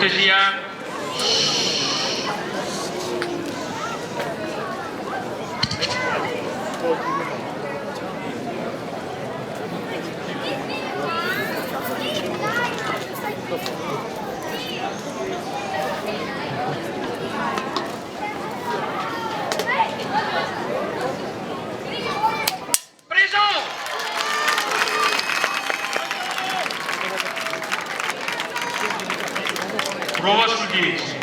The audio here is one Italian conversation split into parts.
cortesia. Prova su 10.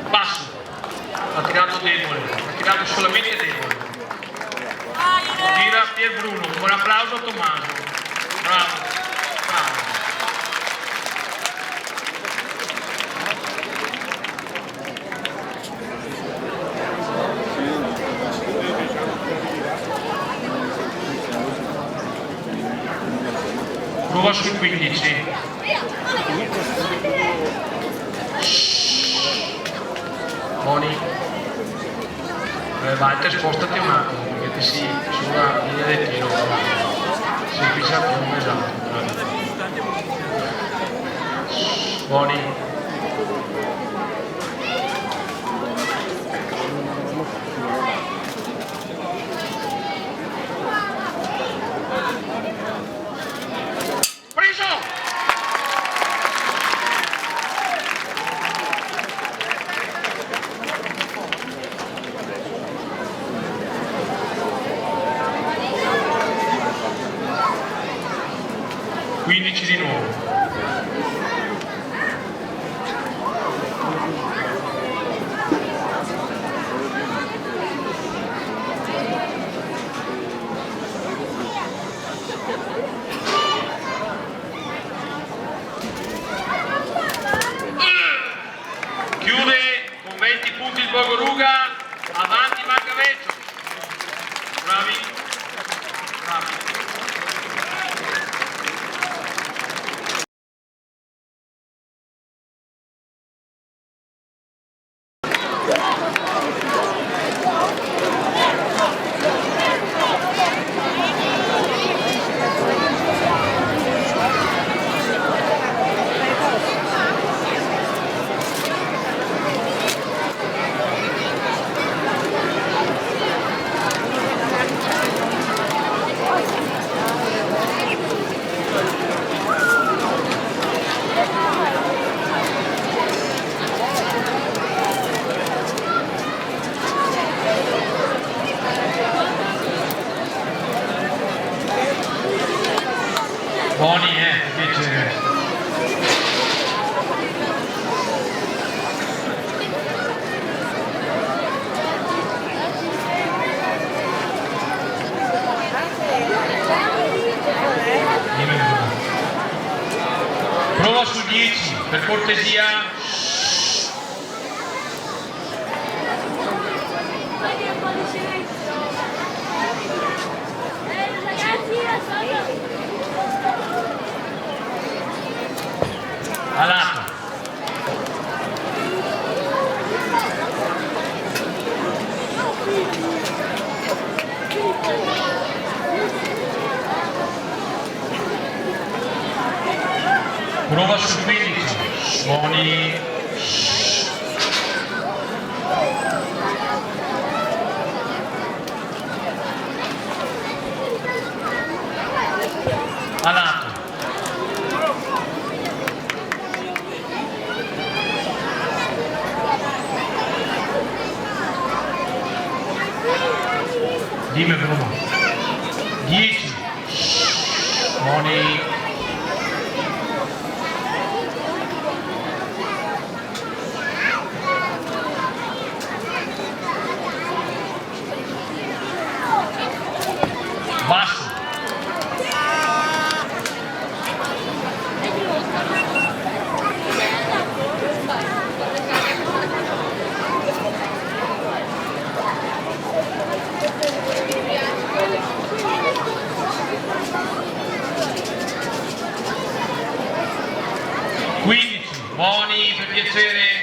Basso. Ha tirato debole, ha tirato solamente debole. Tira Pier Bruno, un buon applauso a Tommaso. Bravo, bravo. Prova sui 15. Boni. Walter, spostati un attimo perché ti si sulla linea del tiro. Semplice più esatto. Boni. Di nuovo. Chiude con 20 punti il Bogoruga, avanti Mangaveggio. Bravi, bravi. Buoni, piacere. Prova su 10, per cortesia. A lato. Prova su 15. Buoni. A lato. Dimmi Bruno. 10. Buoni. Basso. 15, Moni per piacere.